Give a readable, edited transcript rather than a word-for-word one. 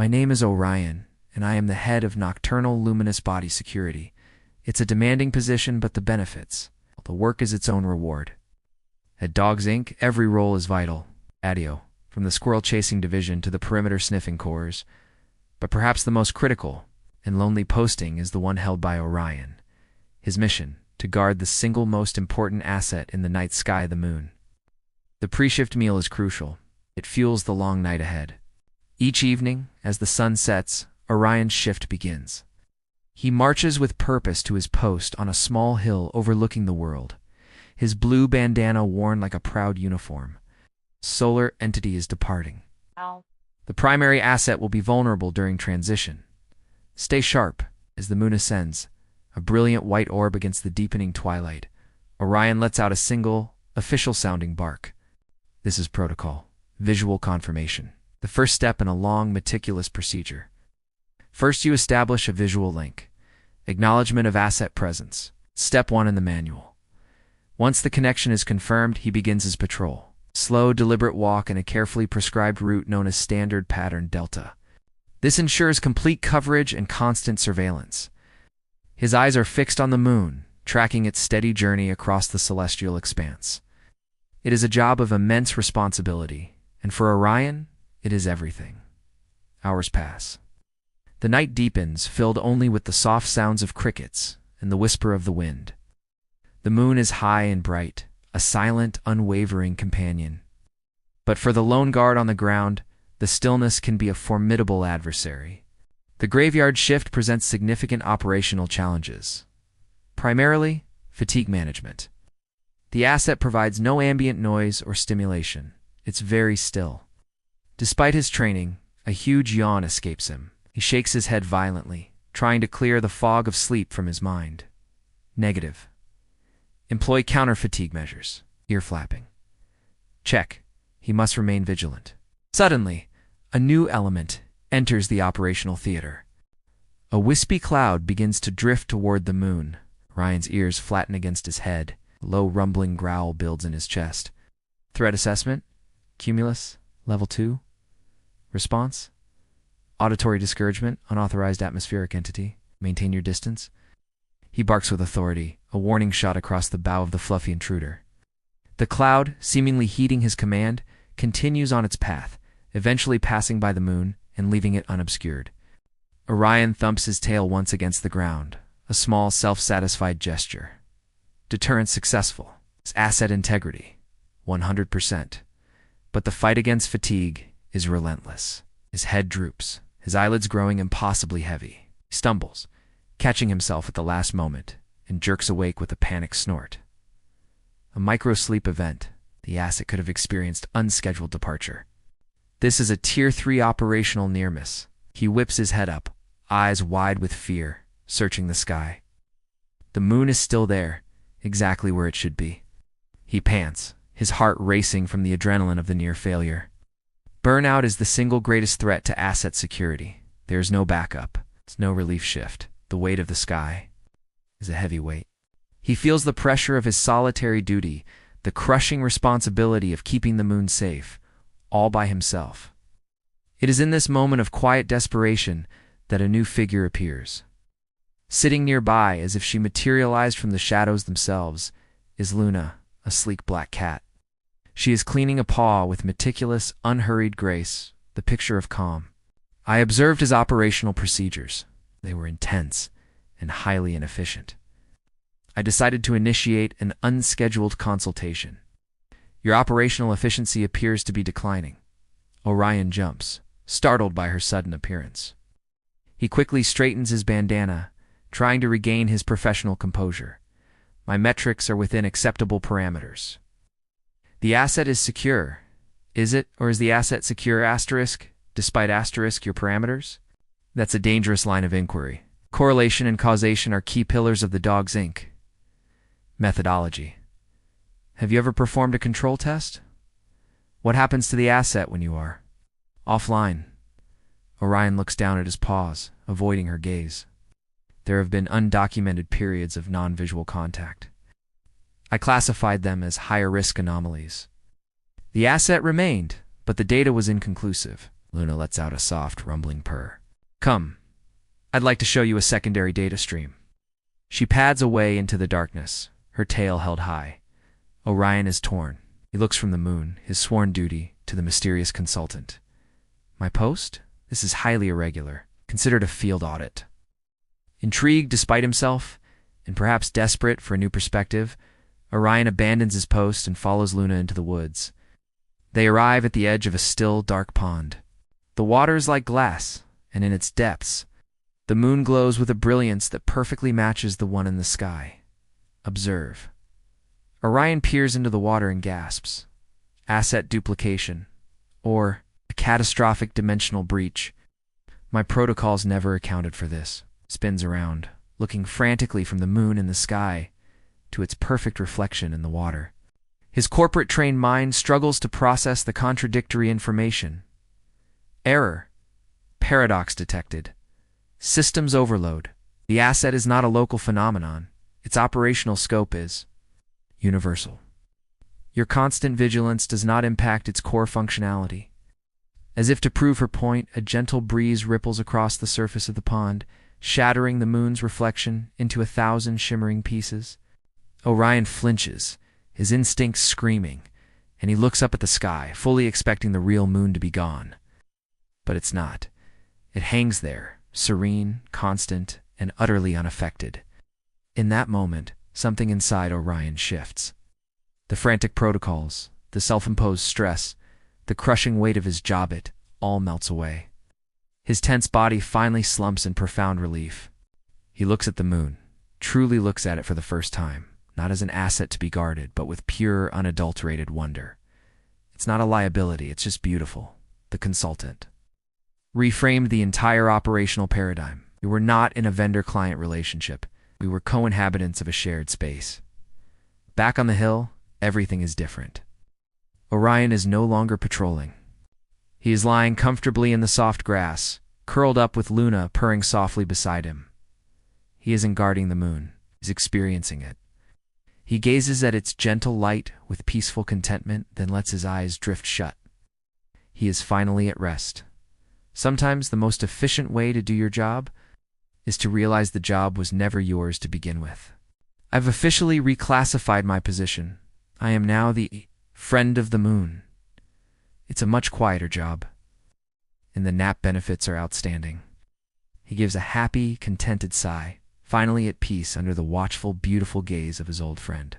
My name is Orion, and I am the head of Nocturnal Luminous Body Security. It's a demanding position, but the benefits. The work is its own reward. At Dogs Inc., every role is vital. Adio, from the squirrel chasing division to the perimeter sniffing corps. But perhaps the most critical and lonely posting is the one held by Orion. His mission, to guard the single most important asset in the night sky, the moon. The pre-shift meal is crucial. It fuels the long night ahead. Each evening, as the sun sets, Orion's shift begins. He marches with purpose to his post on a small hill overlooking the world, his blue bandana worn like a proud uniform. Solar entity is departing. Ow. The primary asset will be vulnerable during transition. Stay sharp as the moon ascends, a brilliant white orb against the deepening twilight. Orion lets out a single, official-sounding bark. This is protocol, visual confirmation, the first step in a long, meticulous procedure. First, you establish a visual link. Acknowledgement of asset presence. Step 1 in the manual. Once the connection is confirmed, he begins his patrol. Slow, deliberate walk in a carefully prescribed route known as Standard Pattern Delta. This ensures complete coverage and constant surveillance. His eyes are fixed on the moon, tracking its steady journey across the celestial expanse. It is a job of immense responsibility, and for Orion, it is everything. Hours pass. The night deepens, filled only with the soft sounds of crickets and the whisper of the wind. The moon is high and bright, a silent, unwavering companion. But for the lone guard on the ground, the stillness can be a formidable adversary. The graveyard shift presents significant operational challenges. Primarily, fatigue management. The asset provides no ambient noise or stimulation. It's very still. Despite his training, a huge yawn escapes him. He shakes his head violently, trying to clear the fog of sleep from his mind. Negative. Employ counter-fatigue measures. Ear flapping. Check. He must remain vigilant. Suddenly, a new element enters the operational theater. A wispy cloud begins to drift toward the moon. Ryan's ears flatten against his head. A low rumbling growl builds in his chest. Threat assessment. Cumulus. Level 2. Response. Auditory discouragement, unauthorized atmospheric entity. Maintain your distance. He barks with authority, a warning shot across the bow of the fluffy intruder. The cloud, seemingly heeding his command, continues on its path, eventually passing by the moon and leaving it unobscured. Orion thumps his tail once against the ground, a small, self-satisfied gesture. Deterrence successful. His asset integrity, 100%. But the fight against fatigue is relentless. His head droops, his eyelids growing impossibly heavy. He stumbles, catching himself at the last moment, and jerks awake with a panicked snort. A micro-sleep event. The asset could have experienced unscheduled departure. This is a Tier 3 operational near-miss. He whips his head up, eyes wide with fear, searching the sky. The moon is still there, exactly where it should be. He pants, his heart racing from the adrenaline of the near failure. Burnout is the single greatest threat to asset security. There is no backup. There's no relief shift. The weight of the sky is a heavy weight. He feels the pressure of his solitary duty, the crushing responsibility of keeping the moon safe, all by himself. It is in this moment of quiet desperation that a new figure appears. Sitting nearby, as if she materialized from the shadows themselves, is Luna, a sleek black cat. She is cleaning a paw with meticulous, unhurried grace, the picture of calm. I observed his operational procedures. They were intense and highly inefficient. I decided to initiate an unscheduled consultation. Your operational efficiency appears to be declining. Orion jumps, startled by her sudden appearance. He quickly straightens his bandana, trying to regain his professional composure. My metrics are within acceptable parameters. The asset is secure. Is it, or is the asset secure asterisk, despite asterisk your parameters? That's a dangerous line of inquiry. Correlation and causation are key pillars of the Dogs Inc. Methodology. Have you ever performed a control test? What happens to the asset when you are offline? Orion looks down at his paws, avoiding her gaze. There have been undocumented periods of non-visual contact. I classified them as higher-risk anomalies. The asset remained, but the data was inconclusive. Luna lets out a soft, rumbling purr. Come, I'd like to show you a secondary data stream. She pads away into the darkness, her tail held high. Orion is torn. He looks from the moon, his sworn duty, to the mysterious consultant. My post? This is highly irregular, considered a field audit. Intrigued despite himself, and perhaps desperate for a new perspective, Orion abandons his post and follows Luna into the woods. They arrive at the edge of a still, dark pond. The water is like glass, and in its depths, the moon glows with a brilliance that perfectly matches the one in the sky. Observe. Orion peers into the water and gasps. Asset duplication, or a catastrophic dimensional breach. My protocols never accounted for this. Spins around, looking frantically from the moon in the sky to its perfect reflection in the water. His corporate-trained mind struggles to process the contradictory information. Error. Paradox detected. Systems overload. The asset is not a local phenomenon. Its operational scope is universal. Your constant vigilance does not impact its core functionality. As if to prove her point, a gentle breeze ripples across the surface of the pond, shattering the moon's reflection into 1,000 shimmering pieces. Orion flinches, his instincts screaming, and he looks up at the sky, fully expecting the real moon to be gone. But it's not. It hangs there, serene, constant, and utterly unaffected. In that moment, something inside Orion shifts. The frantic protocols, the self-imposed stress, the crushing weight of his job, it all melts away. His tense body finally slumps in profound relief. He looks at the moon, truly looks at it for the first time, not as an asset to be guarded, but with pure, unadulterated wonder. It's not a liability, it's just beautiful. The consultant reframed the entire operational paradigm. We were not in a vendor-client relationship. We were co-inhabitants of a shared space. Back on the hill, everything is different. Orion is no longer patrolling. He is lying comfortably in the soft grass, curled up with Luna purring softly beside him. He isn't guarding the moon, he's experiencing it. He gazes at its gentle light with peaceful contentment, then lets his eyes drift shut. He is finally at rest. Sometimes the most efficient way to do your job is to realize the job was never yours to begin with. I've officially reclassified my position. I am now the friend of the moon. It's a much quieter job, and the nap benefits are outstanding. He gives a happy, contented sigh, finally at peace under the watchful, beautiful gaze of his old friend.